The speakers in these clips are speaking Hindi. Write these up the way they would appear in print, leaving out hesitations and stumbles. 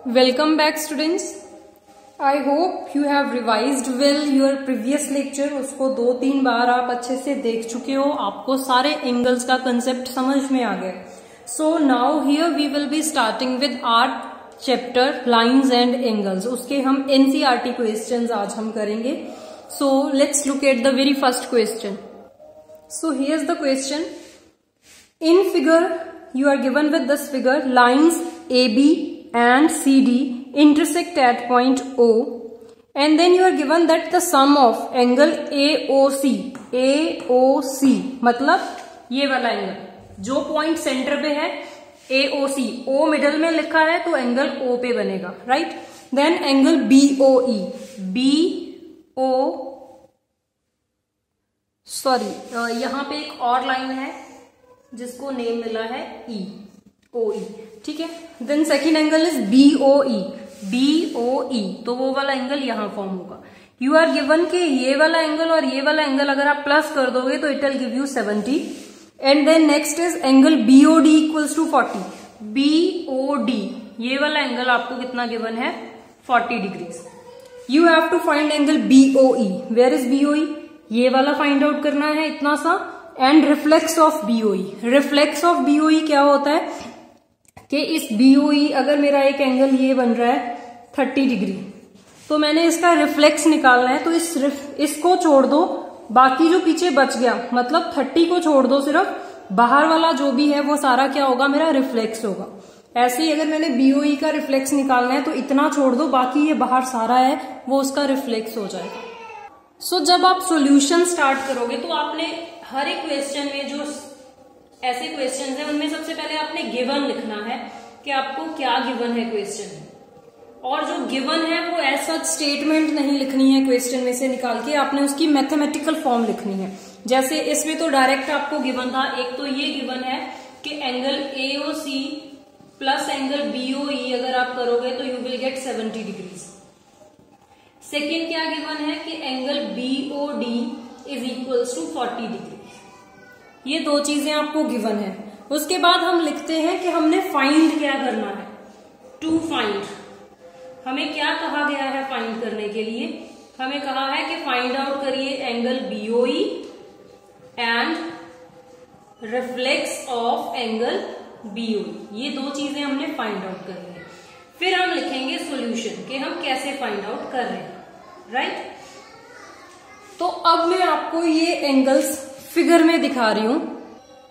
Welcome back students. I hope you have revised well your previous lecture. उसको 2-3 बार आप अच्छे से देख चुके हो, आपको सारे एंगल्स का कंसेप्ट समझ में आ गया. So now here we will be starting with our chapter lines and angles. उसके हम NCERT questions आज हम करेंगे. So let's look at the very first question. So here's the question. In figure you are given with this figure, lines AB and CD intersect at point O, and then you are given that the sum of angle AOC मतलब ये वाला एंगल जो पॉइंट सेंटर पे है AOC, O मिडल में लिखा है तो एंगल O पे बनेगा, राइट. देन एंगल BOE, यहाँ पे एक और लाइन है जिसको नेम मिला है OE, ठीक है. Then second angle is BOE, तो वो वाला एंगल यहां फॉर्म होगा. यू आर गिवन के ये वाला एंगल और ये वाला एंगल अगर आप प्लस कर दोगे तो it will give you 70. And then next is angle BOD equals to 40. BOD ये वाला एंगल आपको कितना गिवन है, 40 degrees. You have to find angle BOE. Where is BOE? ये वाला फाइंड आउट करना है इतना सा. And reflex of BOE. Reflex of BOE क्या होता है कि इस BOE अगर मेरा एक एंगल ये बन रहा है 30 डिग्री, तो मैंने इसका रिफ्लेक्स निकालना है, तो इसको छोड़ दो, बाकी जो पीछे बच गया मतलब 30 को छोड़ दो, सिर्फ बाहर वाला जो भी है वो सारा क्या होगा, मेरा रिफ्लेक्स होगा. ऐसे ही अगर मैंने BOE का रिफ्लेक्स निकालना है तो इतना छोड़ दो, बाकी ये बाहर सारा है वो उसका रिफ्लेक्स हो जाएगा. सो जब आप सॉल्यूशन स्टार्ट करोगे तो आपने हर एक क्वेश्चन में जो ऐसे क्वेश्चन है उनमें सबसे पहले आपने गिवन लिखना है कि आपको क्या गिवन है क्वेश्चन में. और जो गिवन है वो ऐसा स्टेटमेंट नहीं लिखनी है क्वेश्चन में से निकाल के, आपने उसकी मैथमेटिकल फॉर्म लिखनी है. जैसे इसमें तो डायरेक्ट आपको गिवन था, एक तो ये गिवन है कि angle AOC plus angle BOE अगर आप करोगे तो you will get 70 degrees. Second क्या गिवन है कि angle BOD is equals to 40 degree. ये दो चीजें आपको गिवन है. उसके बाद हम लिखते हैं कि हमने फाइंड क्या करना है. टू फाइंड हमें क्या कहा गया है फाइंड करने के लिए, हमें कहा है कि फाइंड आउट करिए angle BOE and reflex of angle BOE. ये दो चीजें हमने फाइंड आउट करनी है. फिर हम लिखेंगे सॉल्यूशन कि हम कैसे फाइंड आउट कर रहे हैं, राइट. तो अब मैं आपको ये एंगल्स फिगर में दिखा रही हूं.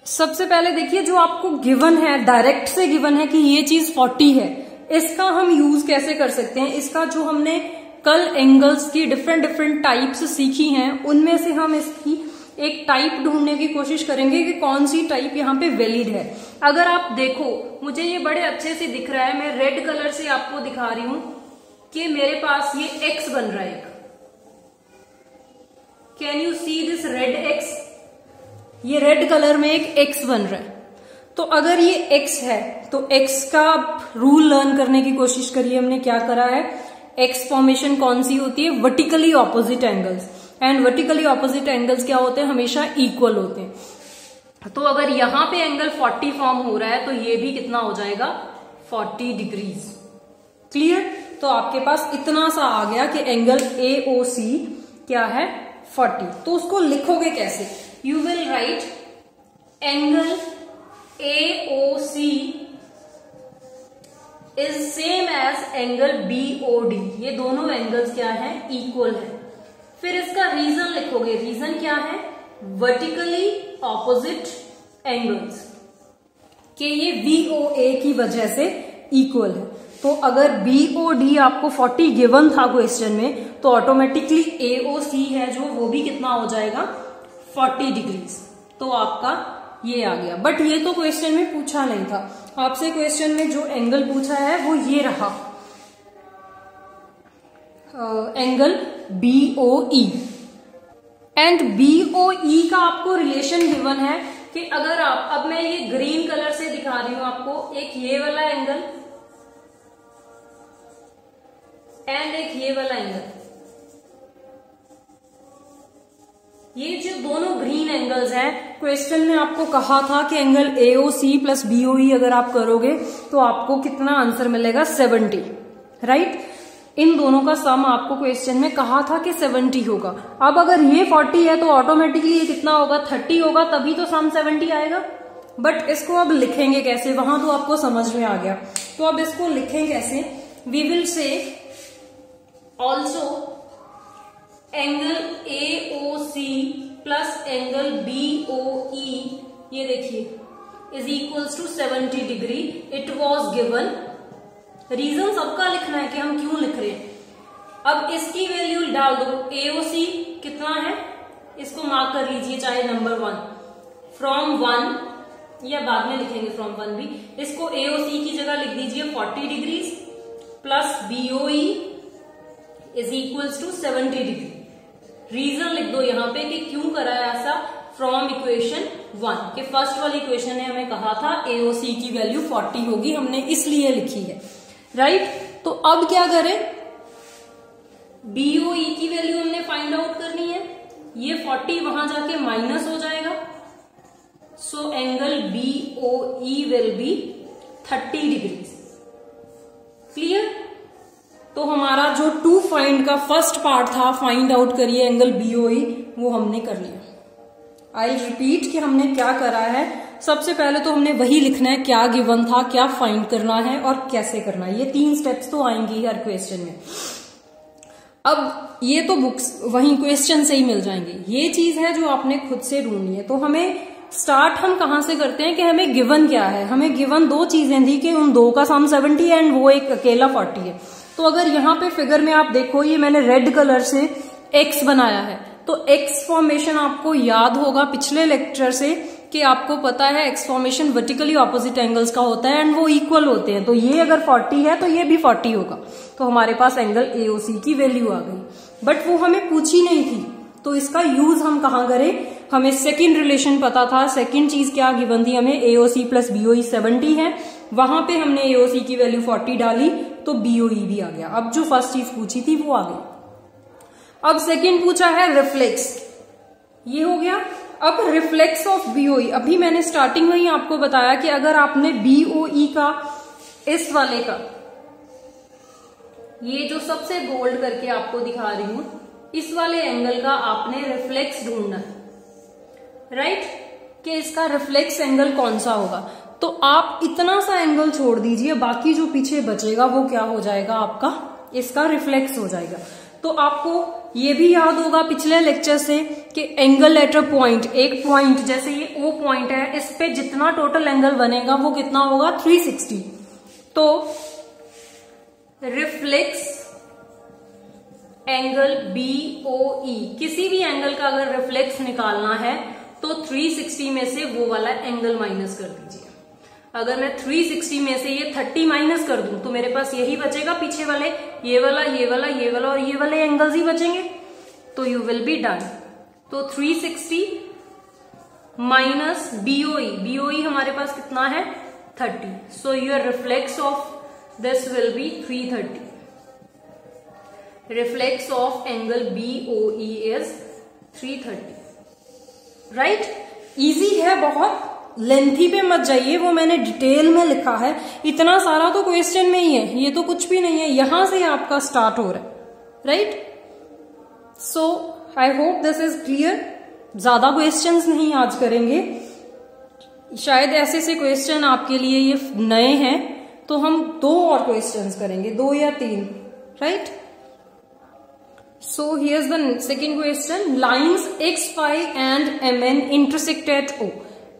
सबसे पहले देखिए जो आपको गिवन है, डायरेक्ट से गिवन है कि ये चीज 40 है, इसका हम यूज कैसे कर सकते हैं. इसका जो हमने कल एंगल्स की डिफरेंट टाइप्स सीखी हैं उनमें से हम इसकी एक टाइप ढूंढने की कोशिश करेंगे कि कौन सी टाइप यहाँ पे वैलिड है. अगर आप देखो, मुझे ये बड़े अच्छे से दिख रहा है, मैं रेड कलर से आपको दिखा रही हूं कि मेरे पास ये एक्स बन रहा है. Can you see this red x? ये रेड कलर में एक एक्स बन रहा है. तो अगर ये एक्स है तो एक्स का रूल लर्न करने की कोशिश करिए. हमने क्या करा है, एक्स फॉर्मेशन कौन सी होती है, vertically opposite angles. And vertically opposite angles क्या होते हैं, हमेशा इक्वल होते हैं. तो अगर यहां पे एंगल 40 फॉर्म हो रहा है तो ये भी कितना हो जाएगा, 40 डिग्रीज. क्लियर. तो आपके पास इतना सा आ गया कि एंगल AOC क्या है, 40. तो उसको लिखोगे कैसे, you will write angle AOC is same as angle BOD. ये दोनों एंगल्स क्या है, इक्वल है. फिर इसका रीजन लिखोगे. रीजन क्या है, वर्टिकली ऑपोजिट एंगल्स, कि ये VOA की वजह से इक्वल है. तो अगर BOD आपको 40 गिवन था क्वेश्चन में तो ऑटोमेटिकली AOC है जो वो भी कितना हो जाएगा, 40 डिग्रीज. तो आपका ये आ गया. बट ये तो क्वेश्चन में पूछा नहीं था. आपसे क्वेश्चन में जो एंगल पूछा है वो ये रहा, एंगल BOE. एंड BOE का आपको रिलेशन गिवन है कि अगर आप, अब मैं ये ग्रीन कलर से दिखा रही हूं आपको, एक ये वाला एंगल एंड एक ये वाला एंगल. ये जो दोनों ग्रीन एंगल्स हैं, क्वेश्चन में आपको कहा था कि एंगल AOC प्लस BOE अगर आप करोगे तो आपको कितना आंसर मिलेगा, 70, राइट। इन दोनों का सम आपको क्वेश्चन में कहा था कि 70 होगा। अब अगर ये 40 है तो ऑटोमेटिकली ये कितना होगा, 30 होगा, तभी तो सम 70 आएगा। बट इसको अब लिखेंगे कैसे, वहां तो आपको समझ में आ गया। तो अब इसको लिखें कैसे, we will say also angle AOC plus angle BOE, ये देखिए, is equals to 70 degree. It was given. Reason सबका लिखना है कि हम क्यों लिख रहे हैं। अब इसकी वैल्यू डाल दो, AOC कितना है, इसको मार्क कर लीजिए, चाहे नंबर 1 फ्रॉम 1, या बाद में लिखेंगे फ्रॉम 1 भी। इसको AOC की जगह लिख दीजिए 40 degrees plus BOE is equals to 70 degree. Reason लिख दो यहां पे कि क्यों करा है ऐसा, फ्रॉम इक्वेशन 1 के फर्स्ट वाली इक्वेशन ने हमें कहा था AOC की वैल्यू 40 होगी, हमने इसलिए लिखी है, राइट। तो अब क्या करें, BOE की वैल्यू हमने फाइंड आउट करनी है। ये 40 वहां जाके माइनस हो जाएगा, so angle BOE will be 30 degree. Clear. तो हमारा जो टू फाइंड का फर्स्ट पार्ट था, फाइंड आउट करिए एंगल BOE, वो हमने कर लिया। आई रिपीट कि हमने क्या करा है, सबसे पहले तो हमने वही लिखना है क्या गिवन था, क्या फाइंड करना है और कैसे करना है। ये 3 स्टेप्स तो आएंगे हर क्वेश्चन में। अब ये तो बुक्स वही क्वेश्चन से ही मिल जाएंगे, ये चीज है जो आपने खुद से ढूंढनी है। तो हमें स्टार्ट हम कहां से करते हैं कि हमें गिवन क्या है। हमें गिवन 2 चीजें थी कि उन 2 का सम 70 है एंड वो एक अकेला 40 है। तो अगर यहाँ पे फिगर में आप देखो, ये मैंने रेड कलर से एक्स बनाया है, तो एक्स फॉर्मेशन आपको याद होगा पिछले लेक्चर से कि आपको पता है x formation vertically opposite angles का होता है एंड वो इक्वल होते हैं। तो ये अगर 40 है तो ये भी 40 होगा। तो हमारे पास एंगल AOC की वैल्यू आ गई, बट वो हमें पूछी नहीं थी। तो इसका यूज हम कहां करें, हमें सेकंड रिलेशन पता था। सेकंड चीज क्या गिवन थी हमें, AOC प्लस BOE 70 है, वहां पे हमने AOC की वैल्यू 40 डाली तो BOE भी आ गया। अब जो फर्स्ट चीज पूछी थी वो आ गई। अब सेकंड पूछा है रिफ्लेक्स, ये हो गया। अब रिफ्लेक्स ऑफ BOE, अभी मैंने स्टार्टिंग में ही आपको बताया कि अगर आपने BOE का, इस वाले का, ये जो सबसे बोल्ड करके आपको दिखा रही हूं, इस वाले एंगल का आपने रिफ्लेक्स ढूंढना है, राइट, कि इसका रिफ्लेक्स एंगल कौन सा होगा। तो आप इतना सा एंगल छोड़ दीजिए, बाकी जो पीछे बचेगा वो क्या हो जाएगा, आपका इसका रिफ्लेक्स हो जाएगा। तो आपको ये भी याद होगा पिछले लेक्चर से कि एंगल एट अ पॉइंट, एक पॉइंट जैसे ये O पॉइंट है, इस पे जितना टोटल एंगल बनेगा वो कितना होगा, 360। तो रिफ्लेक्स एंगल BOE, किसी भी एंगल का अगर रिफ्लेक्स निकालना है तो 360 में से वो वाला एंगल माइनस कर दीजिए। अगर मैं 360 में से ये 30 माइनस कर दूं तो मेरे पास यही बचेगा, पीछे वाले ये वाला, ये वाला, ये वाला और ये वाले एंगल्स ही बचेंगे। तो यू विल बी डन। तो 360 माइनस BOE हमारे पास कितना है, 30। So your reflex of this will be 330। Reflex of angle BOE is 330, right. Easy है बहुत, लेंथी पे मत जाइए, वो मैंने डिटेल में लिखा है। इतना सारा तो क्वेश्चन में ही है, ये तो कुछ भी नहीं है, यहां से आपका स्टार्ट हो रहा है, right. So I hope this is clear. ज्यादा क्वेश्चंस नहीं आज करेंगे, शायद ऐसे से क्वेश्चन आपके लिए ये नए हैं, तो हम 2 और क्वेश्चंस करेंगे, 2 या 3, right. So here's the second question. Lines XY and MN intersect at O.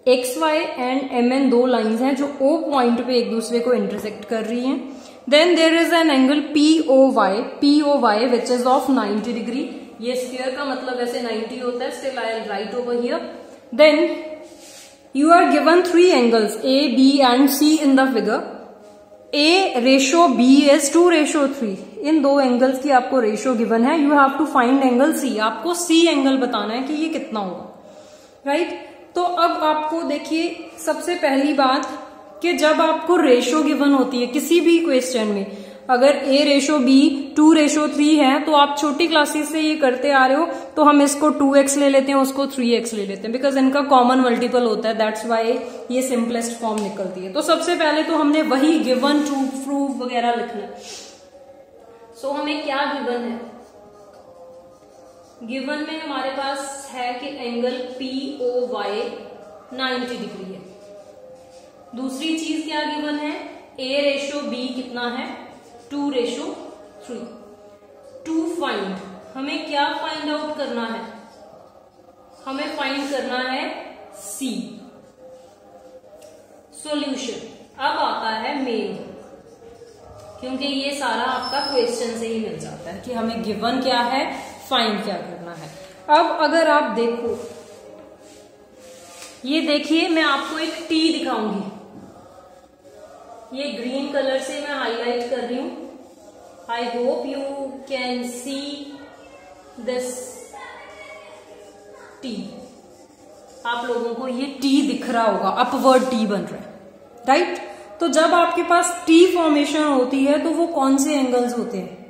XY and MN 2 lines हैं जो O पॉइंट पे एक दूसरे को इंटरसेक्ट कर रही हैं। Then there is an angle POY which is of 90 degree. ये स्फीयर का मतलब ऐसे 90 होता है, still I'll write over here. Then you are given 3 angles A, B and C in the figure. A ratio B is 2:3। इन 2 एंगल्स की आपको रेशो गिवन है। You have to find angle C, आपको C एंगल बताना है कि ये कितना होगा, राइट। तो अब आपको देखिए सबसे पहली बात कि जब आपको रेशो गिवन होती है किसी भी क्वेश्चन में, अगर A/B 2/3 है तो आप छोटी क्लासेस से ये करते आ रहे हो, तो हम इसको 2x ले लेते हैं, उसको 3x ले लेते हैं, बिकॉज इनका कॉमन मल्टीपल होता है, दैट्स वाई ये सिंपलेस्ट फॉर्म निकलती है। तो सबसे पहले तो हमने वही गिवन, ट्रू, प्रूफ वगैरह लिखना है। सो हमें क्या गिवन है? गिवन में हमारे पास है कि एंगल POY 90 डिग्री है। दूसरी चीज क्या गिवन है? A/B कितना है? 2/3। टू फाइंड, हमें क्या फाइंड आउट करना है? हमें फाइंड करना है C। सॉल्यूशन अब आता है मेन, क्योंकि ये सारा आपका क्वेश्चन से ही मिल जाता है कि हमें गिवन क्या है, फाइंड क्या करना है। अब अगर आप देखो, ये देखिए, मैं आपको एक T दिखाऊंगी, ये ग्रीन कलर से मैं हाईलाइट कर रही हूं। I hope you can see this T। आप लोगों को ये T दिख रहा होगा, अपवर्ड T बन रहा है, राइट? तो जब आपके पास T फॉर्मेशन होती है तो वो कौन से एंगल्स होते हैं?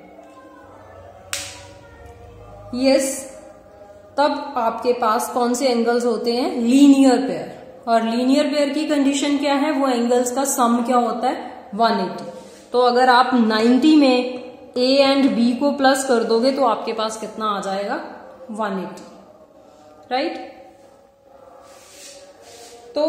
यस, तब आपके पास कौन से एंगल्स होते हैं? Linear pair. और लीनियर पेयर की कंडीशन क्या है? वो एंगल्स का सम क्या होता है? 180। तो अगर आप 90 में A एंड B को प्लस कर दोगे तो आपके पास कितना आ जाएगा? 180, राइट? तो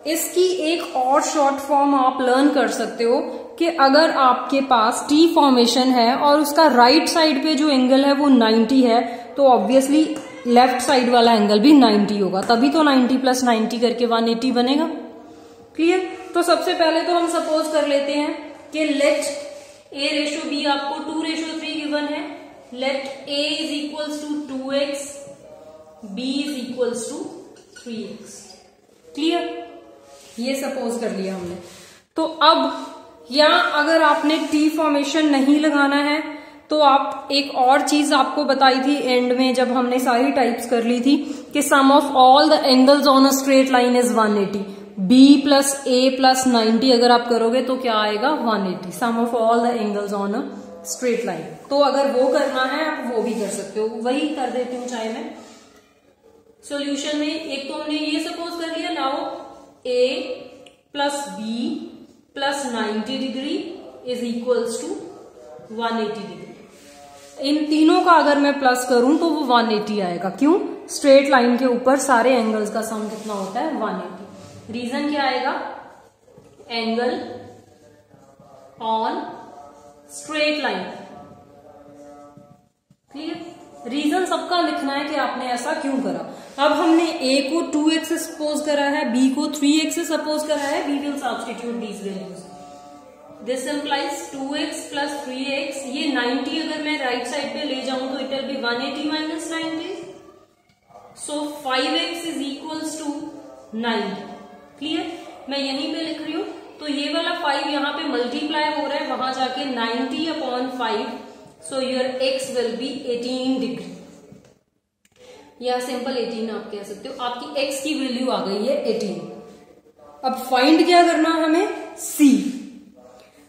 इसकी एक और शॉर्ट फॉर्म आप लर्न कर सकते हो कि अगर आपके पास T फॉर्मेशन है और उसका राइट साइड पे जो एंगल है वो 90 है, तो ऑब्वियसली लेफ्ट साइड वाला एंगल भी 90 होगा, तभी तो 90 + 90 करके 180 बनेगा। क्लियर? तो सबसे पहले तो हम सपोज कर लेते हैं कि लेट A/B आपको 2/3 गिवन है, let A = 2x, B = 3x। Clear? ये सपोज कर लिया हमने। तो अब यहां अगर आपने T फॉर्मेशन नहीं लगाना है तो आप एक और चीज आपको बताई थी एंड में, जब हमने सारी टाइप्स कर ली थी, कि sum of all the angles on a straight line is 180। B + A + 90 अगर आप करोगे तो क्या आएगा? 180, sum of all the angles on a straight line. तो अगर वो करना है आप वो भी कर सकते हो, वही कर देती हूँ चाहे मैं। सॉल्यूशन में एक तो हमने ये सपोज कर लिया, now A + B + 90 degree is equals to 180 degree. इन तीनों का अगर मैं प्लस करूं तो वो 180 आएगा। क्यों? स्ट्रेट लाइन के ऊपर सारे एंगल्स का सम कितना होता है? 180। रीजन क्या आएगा? Angle on straight line. Clear? Reason सबका लिखना है कि आपने ऐसा क्यों करा। अब हमने A को 2x सपोज करा है, B को 3x सपोज करा है, we will substitute these values. This implies 2x + 3x, ये 90 अगर मैं राइट साइड पे ले जाऊं तो it will B 180 - 90, so 5x is equals to 90। Clear? मैं यहीं पे लिख रही हूं, तो ये वाला 5 यहाँ पे मल्टीप्लाई हो रहा है, वहां जाके 90/5, so your x will be 18 degree, या सिंपल 18 आप कह सकते हो। आपकी x की वैल्यू आ गई है 18। अब फाइंड क्या करना है हमें? C।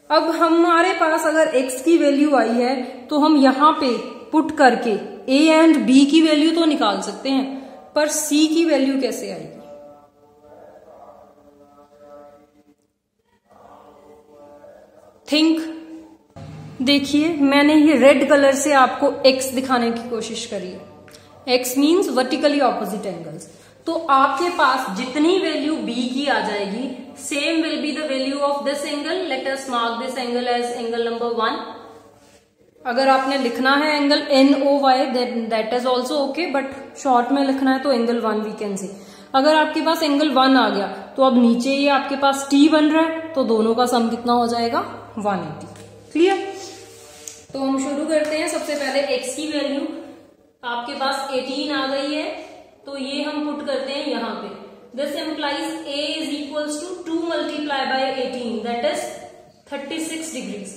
अब हमारे पास अगर x की वैल्यू आई है तो हम यहां पे पुट करके A एंड B की वैल्यू तो निकाल सकते हैं, पर C की वैल्यू कैसे आएगी? थिंक। देखिए, मैंने ये रेड कलर से आपको x दिखाने की कोशिश करी है। x means vertically opposite angles. तो आपके पास जितनी वैल्यू B की आ जाएगी, same will be the value of this angle. Let us mark this angle as angle number 1। अगर आपने लिखना है angle NOY, that is also okay, but short में लिखना है तो एंगल 1 वी कैन से। अगर आपके पास एंगल 1 आ गया तो अब नीचे ये आपके पास T बन रहा है, तो दोनों का सम कितना हो जाएगा? 180। क्लियर? तो हम शुरू करते हैं। सबसे पहले x की वैल्यू आपके पास 18 आ गई है, तो ये हम पुट करते हैं यहाँ पे। This implies A is equals to 2 multiplied by 18, that is 36 degrees.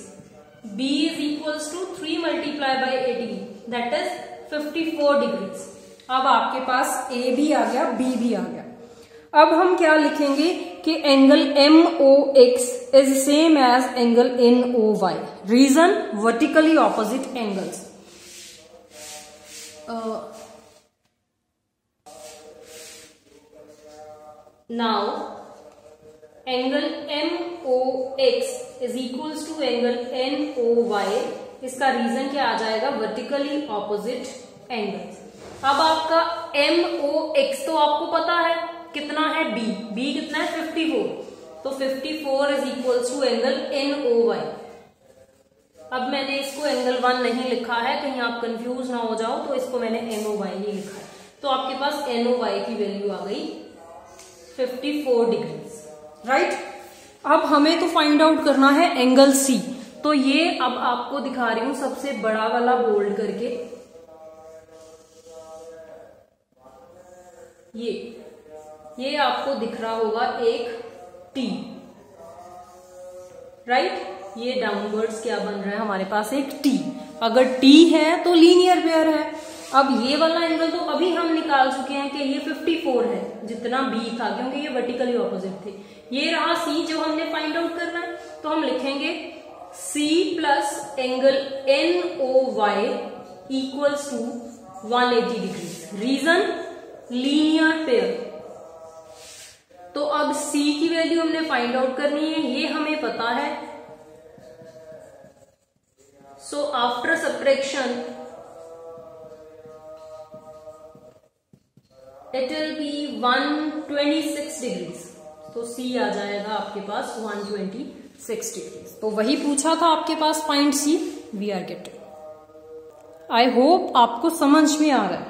B is equals to 3 multiplied by 18, that is 54 degrees. अब आपके पास A भी आ गया, B भी आ गया। अब हम क्या लिखेंगे कि angle MOX is same as angle NOY. Reason, vertically opposite angles. Now angle MOX is equals to angle NOY. इसका रीजन क्या आ जाएगा? Vertically opposite angles. अब आपका MOX तो आपको पता है कितना है, B कितना है 54. तो 54 is equals to angle NOY. अब मैंने इसको एंगल 1 नहीं लिखा है, कहीं आप कंफ्यूज ना हो जाओ, तो इसको मैंने NOY ही लिखा है. तो आपके पास NOY की वैल्यू आ गई 54 डिग्री. राइट. अब हमें तो फाइंड आउट करना है एंगल C. तो ये अब आपको दिखा रही हूं सबसे बड़ा वाला बोल्ड करके. ये आपको दिख रहा होगा एक T. राइट. ये डाउनवर्ड्स क्या बन रहा है हमारे पास? एक T. अगर T है तो लीनियर पेयर है. अब ये वाला एंगल तो अभी हम निकाल चुके हैं कि ये 54 है, जितना B था, क्योंकि ये वर्टिकली ऑपोजिट थे. ये रहा C जो हमने फाइंड आउट करना है. तो हम लिखेंगे C plus angle NOY equals to 180 degree. Reason, linear pair. तो अब C की वैल्यू हमने फाइंड आउट करनी है, ये हमें पता है. So after subtraction it will B 126 degrees. तो C आ जाएगा आपके पास 126 डिग्रीज. तो वही पूछा था आपके पास, find C. We are getting. I hope आपको समझ में आ रहा है.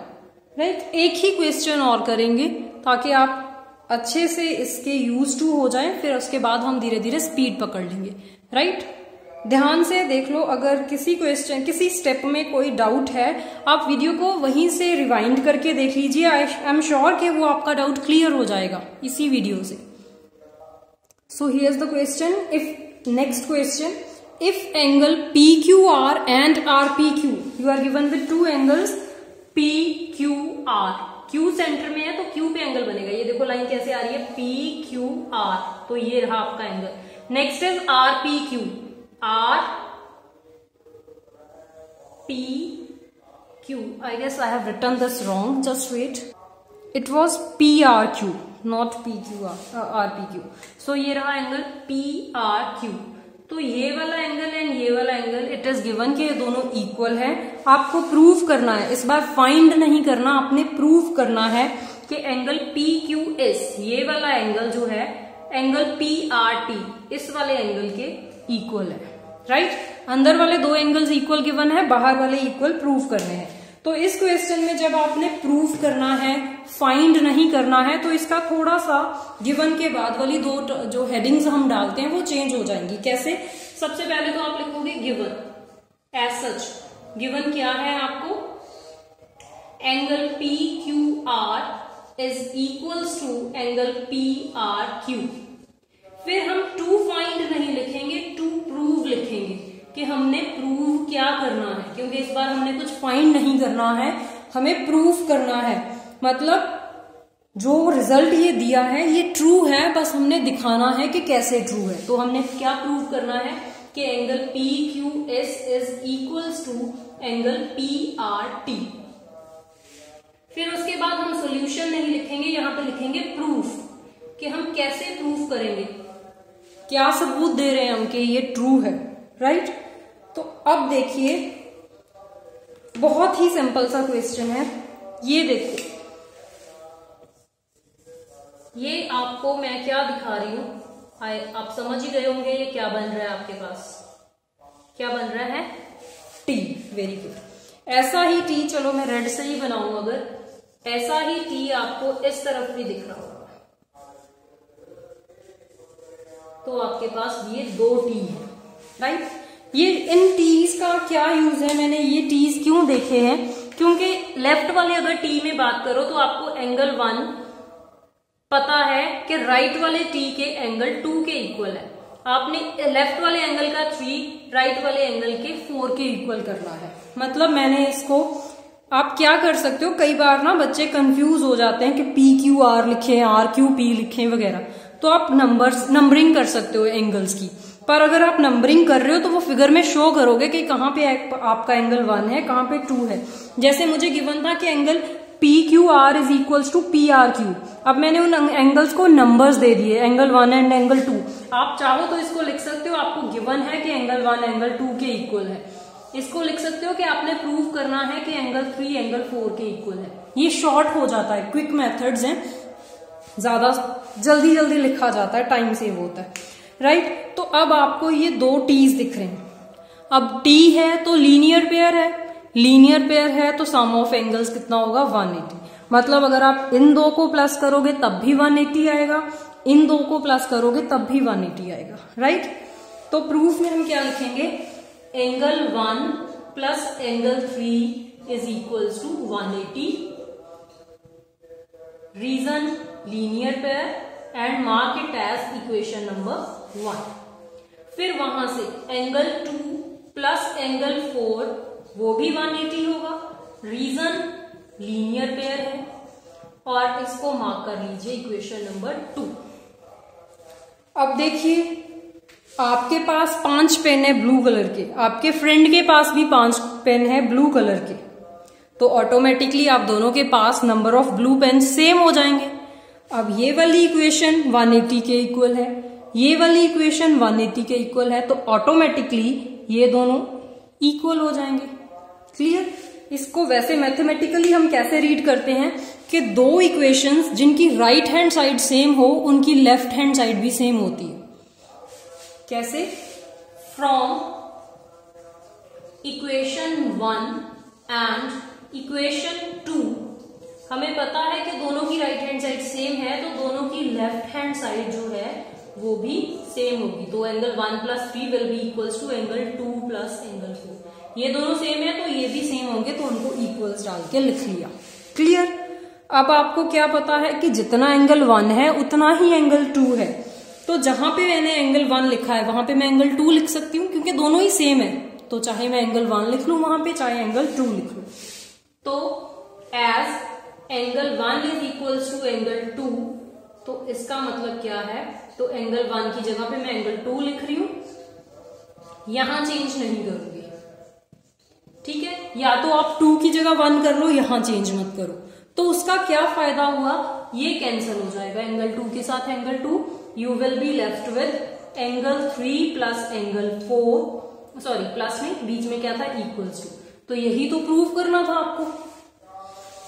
राइट. एक ही क्वेश्चन और करेंगे ताकि आप अच्छे से इसके यूज टू हो जाएं, फिर उसके बाद हम धीरे धीरे स्पीड पकड़ लेंगे. राइट. ध्यान से देख लो. अगर किसी क्वेश्चन, किसी स्टेप में कोई डाउट है, आप वीडियो को वहीं से रिवाइंड करके देख लीजिए. आई एम श्योर कि वो आपका डाउट क्लियर हो जाएगा इसी वीडियो से. So here's the question. If next question, if angle PQR and RPQ, you are given with two angles PQR. Q centre में है तो Q पे एंगल बनेगा. ये देखो लाइन कैसे आ रही है, PQR. तो ये रहा आपका angle. Next is RPQ. RPQ. I guess I have written this wrong. Just wait. It was PRQ, not PQR. RPQ. So ये रहा एंगल PRQ. तो ये वाला एंगल एंड ये वाला एंगल इट इज गिवन कि ये दोनों इक्वल है. आपको प्रूव करना है. इस बार फाइंड नहीं करना, आपने प्रूव करना है कि एंगल PQS, ये वाला एंगल जो है, एंगल PRT इस वाले एंगल के इक्वल है. राइट. अंदर वाले दो एंगल्स इक्वल गिवन है, बाहर वाले इक्वल प्रूव करने हैं. तो इस क्वेश्चन में जब आपने प्रूव करना है, फाइंड नहीं करना है, तो इसका थोड़ा सा गिवन के बाद वाली दो जो हेडिंग्स हम डालते हैं वो चेंज हो जाएंगी. कैसे? सबसे पहले तो आप लिखोगे गिवन. एज सच गिवन क्या है आपको? Angle PQR is equals to angle PRQ. फिर हम टू फाइंड नहीं लिखेंगे, टू प्रूव लिखेंगे कि हमने प्रूव क्या करना है, क्योंकि इस बार हमने कुछ फाइंड नहीं करना है, हमें प्रूव करना है. मतलब जो रिजल्ट ये दिया है ये ट्रू है, बस हमने दिखाना है कि कैसे ट्रू है. तो हमने क्या प्रूव करना है कि angle PQS is equals to angle PRT. फिर उसके बाद हम सॉल्यूशन नहीं लिखेंगे, यहां पे लिखेंगे प्रूफ, कि हम कैसे प्रूव करेंगे, क्या सबूत दे रहे हैं हम कि ये ट्रू है. राइट. तो अब देखिए, बहुत ही सिंपल सा क्वेश्चन है. ये देखो, ये आपको मैं क्या दिखा रही हूं, आप समझ ही गए होंगे ये क्या बन रहा है आपके पास. क्या बन रहा है? T. Very good. ऐसा ही T, चलो मैं रेड से ही बनाऊं, अगर ऐसा ही T आपको इस तरफ भी दिख रहा होगा, तो आपके पास ये दो T है. राइट. ये इन टीज का क्या यूज है, मैंने ये टीज क्यों देखे हैं, क्योंकि लेफ्ट वाले अगर टी में बात करो तो आपको एंगल 1 पता है कि राइट वाले टी के एंगल 2 के इक्वल है. आपने लेफ्ट वाले एंगल का 3 राइट वाले एंगल के 4 के इक्वल करना है. मतलब मैंने इसको, आप क्या कर सकते हो, कई बार ना बच्चे कंफ्यूज हो जाते हैं कि PQR लिखें, RQP लिखें वगैरह. तो आप नंबरिंग कर सकते हो एंगल्स की। पर अगर आप नंबरिंग कर रहे हो तो वो फिगर में शो करोगे कि कहाँ पे आपका एंगल 1 है, कहाँ पे 2 है। जैसे मुझे गिवन था कि angle PQR is equals to PRQ। अब मैंने उन एंगल्स को नंबर्स दे दिए, एंगल 1 एंड एंगल 2। आप चाहो तो इसको लिख सकते हो, आपको गिवन है कि एंगल 1 एंगल 2 के इक्वल है। इसको लिख सकते हो कि आपने प्रूव करना है कि एंगल 3 एंगल 4 के इक्वल है। ये शॉर्ट हो जाता है, क्विक मेथड्स हैं, ज्यादा जल्दी जल्दी लिखा जाता है, टाइम सेव होता है, राइट। तो अब आपको ये 2 टीज दिख रहे हैं। अब टी है तो लीनियर पेयर है, लीनियर पेयर है तो सम ऑफ एंगल्स कितना होगा 180। मतलब अगर आप इन 2 को प्लस करोगे तब भी 180 आएगा, इन 2 को प्लस करोगे तब भी 180 आएगा, राइट। तो प्रूफ में हम क्या लिखेंगे, angle 1 plus angle 3 is equals to 180। Reason linear pair and mark it as equation number 1। फिर वहां से एंगल 2 प्लस एंगल 4 वो भी 180 होगा। रीजन लीनियर पेयर है और इसको मार्क कर लीजिए इक्वेशन नंबर 2। अब देखिए, आपके पास 5 पेन है ब्लू कलर के, आपके फ्रेंड के पास भी 5 पेन है ब्लू कलर के, तो ऑटोमेटिकली आप दोनों के पास number of blue pen same हो जाएंगे। अब ये वाली इक्वेशन 180 के इक्वल है, ये वाली इक्वेशन 180 के इक्वल है, तो ऑटोमेटिकली ये दोनों इक्वल हो जाएंगे। क्लियर। इसको वैसे मैथमेटिकली हम कैसे रीड करते हैं कि 2 इक्वेशंस जिनकी राइट हैंड साइड सेम हो उनकी लेफ्ट हैंड साइड भी सेम होती है। कैसे? फ्रॉम इक्वेशन 1 एंड इक्वेशन 2 हमें पता है कि दोनों की राइट हैंड साइड सेम है, तो दोनों की लेफ्ट हैंड साइड जो है वो भी सेम होगी। तो angle 1 plus 3 will be equals to angle 2 plus angle 4। ये दोनों सेम है तो ये भी सेम होंगे, तो उनको इक्वल्स डाल के लिख लिया। क्लियर। अब आपको क्या पता है कि जितना एंगल 1 है उतना ही एंगल 2 है, तो जहां पे मैंने एंगल 1 लिखा है वहां पे मैं एंगल 2 लिख सकती हूँ, क्योंकि दोनों ही सेम है। तो चाहे मैं एंगल 1 लिख लू वहां पे, चाहे एंगल 2 लिख लू। तो as angle 1 is equals to angle 2, तो इसका मतलब क्या है, तो एंगल 1 की जगह पे मैं एंगल 2 लिख रही हूं, यहां चेंज नहीं करूंगी। ठीक है, या तो आप 2 की जगह 1 कर लो, यहां चेंज मत करो। तो उसका क्या फायदा हुआ, ये कैंसिल हो जाएगा एंगल 2 के साथ angle 2। You will be left with angle 3 plus angle 4, sorry plus में बीच में क्या था, इक्वल्स टू। तो यही तो प्रूव करना था आपको।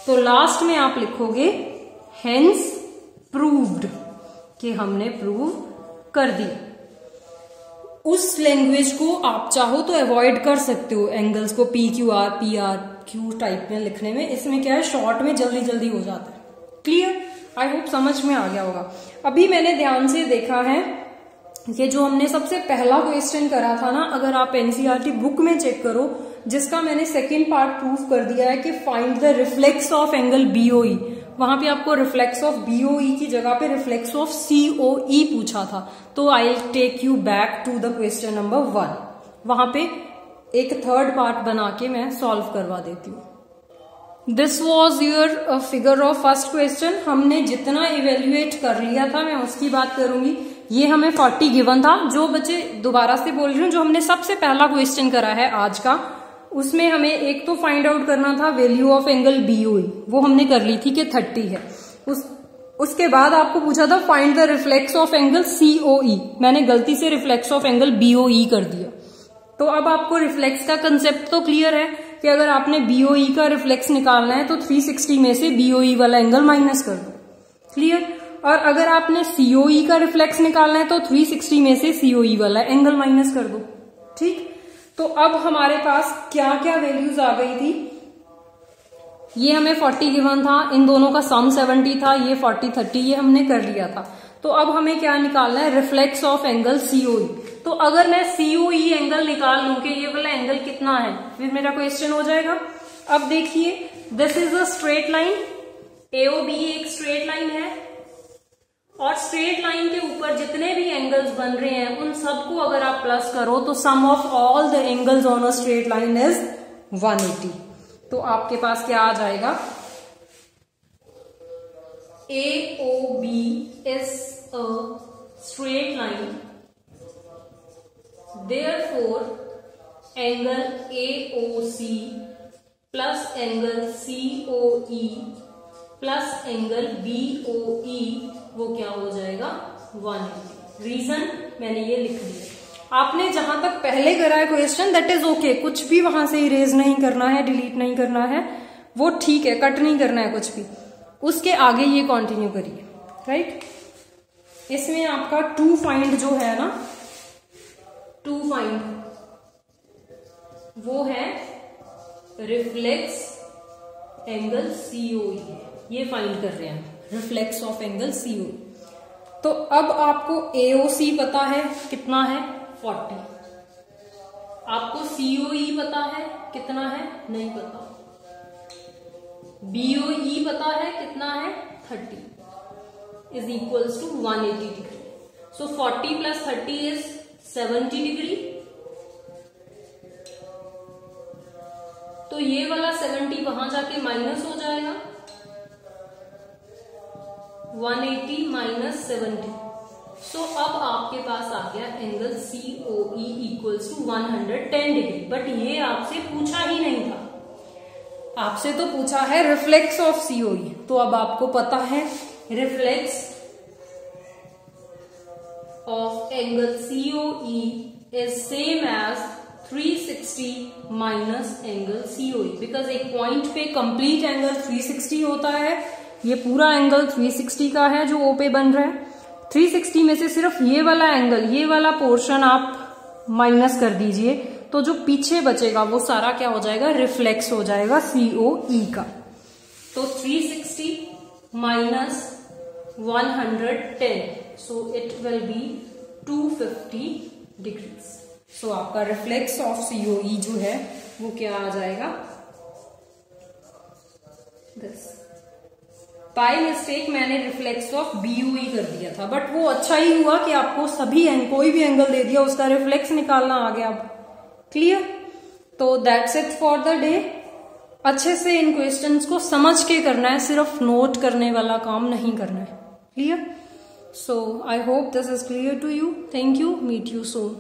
तो लास्ट में आप लिखोगे हेंस प्रूव्ड, कि हमने प्रूव कर दी। उस लैंग्वेज को आप चाहो तो अवॉइड कर सकते हो, एंगल्स को PQR PRQ टाइप में लिखने में। इसमें क्या है, शॉर्ट में जल्दी जल्दी हो जाता है। क्लियर। आई होप समझ में आ गया होगा। अभी मैंने ध्यान से देखा है, ये जो हमने सबसे पहला क्वेश्चन करा था ना, अगर आप NCERT बुक में चेक करो, जिसका मैंने सेकेंड पार्ट प्रूव कर दिया है कि find the reflex of angle BOE, वहां पे आपको रिफ्लेक्स ऑफ BOE की जगह पे रिफ्लेक्स ऑफ COE पूछा था। तो I take you back to the question number 1, वहां पे एक थर्ड पार्ट बना के मैं सॉल्व करवा देती हूँ। This was your figure of first question. हमने जितना इवेल्युएट कर लिया था मैं उसकी बात करूंगी। ये हमें 40 गिवन था। जो बच्चे, दोबारा से बोल रही हूँ, जो हमने सबसे पहला क्वेश्चन करा है आज का, उसमें हमें एक तो फाइंड आउट करना था वैल्यू ऑफ एंगल BOE, वो हमने कर ली थी कि 30 है। उसके बाद आपको पूछा था find the reflex of angle COE, मैंने गलती से रिफ्लेक्स ऑफ एंगल BOE कर दिया। तो अब आपको रिफ्लेक्स का कंसेप्ट तो क्लियर है कि अगर आपने BOE का रिफ्लेक्स निकालना है तो 360 में से BOE वाला एंगल माइनस कर दो। क्लियर। और अगर आपने COE का रिफ्लेक्स निकालना है तो 360 में से COE वाला एंगल माइनस कर दो। ठीक। तो अब हमारे पास क्या क्या वैल्यूज आ गई थी, ये हमें 40 गिवन था, इन दोनों का सम 70 था, ये 40 30 ये हमने कर लिया था। तो अब हमें क्या निकालना है, रिफ्लेक्स ऑफ एंगल COE। तो अगर मैं COE एंगल निकाल लूं कि ये वाला एंगल कितना है, फिर मेरा क्वेश्चन हो जाएगा। अब देखिए, this is a straight line, AOB एक स्ट्रेट लाइन है, और स्ट्रेट लाइन के ऊपर जितने भी एंगल्स बन रहे हैं उन सबको अगर आप प्लस करो तो sum of all the angles on a straight line is 180। तो आपके पास क्या आ जाएगा, AOB is a straight line, therefore angle AOC plus angle COE plus angle BOE वो क्या हो जाएगा 180। रीजन मैंने ये लिख दिया। आपने जहां तक पहले करा है क्वेश्चन दैट इज ओके, कुछ भी वहां से इरेज नहीं करना है, डिलीट नहीं करना है, वो ठीक है, कट नहीं करना है कुछ भी। उसके आगे ये कंटिन्यू करिए, राइट। इसमें आपका टू फाइंड जो है ना, टू फाइंड वो है रिफ्लेक्स एंगल COE, ये फाइंड कर रहे हैं रिफ्लेक्स ऑफ एंगल COE। तो अब आपको AOC पता है कितना है 40, आपको COE पता है कितना है नहीं पता, BOE पता है कितना है 30 is equals to 180 degree. So 40 plus 30 is 70 degree. तो ये वाला 70 वहां जाके माइनस हो जाएगा, 180 माइनस 70। सो अब आपके पास आ गया angle COE equals to 110 degree. But ये आपसे पूछा ही नहीं था, आपसे तो पूछा है रिफ्लेक्स ऑफ COE। तो अब आपको पता है reflex of angle COE is same as 360 minus angle COE, because एक पॉइंट पे कंप्लीट एंगल 360 होता है। ये पूरा एंगल 360 का है जो O पे बन रहा है। 360 में से सिर्फ ये वाला एंगल, ये वाला पोर्शन आप माइनस कर दीजिए, तो जो पीछे बचेगा वो सारा क्या हो जाएगा, रिफ्लेक्स हो जाएगा COE का। तो 360 minus 110, so it will be 250 degrees. So आपका रिफ्लेक्स ऑफ COE जो है वो क्या आ जाएगा, दिस। बाय मिस्टेक मैंने रिफ्लेक्स ऑफ BOE कर दिया था, बट वो अच्छा ही हुआ कि आपको सभी कोई भी एंगल दे दिया उसका रिफ्लेक्स निकालना आ गया। अब क्लियर? तो that's it for the day. अच्छे से इन क्वेश्चंस को समझ के करना है, सिर्फ नोट करने वाला काम नहीं करना है। Clear? So I hope this is clear to you. Thank you, meet you soon.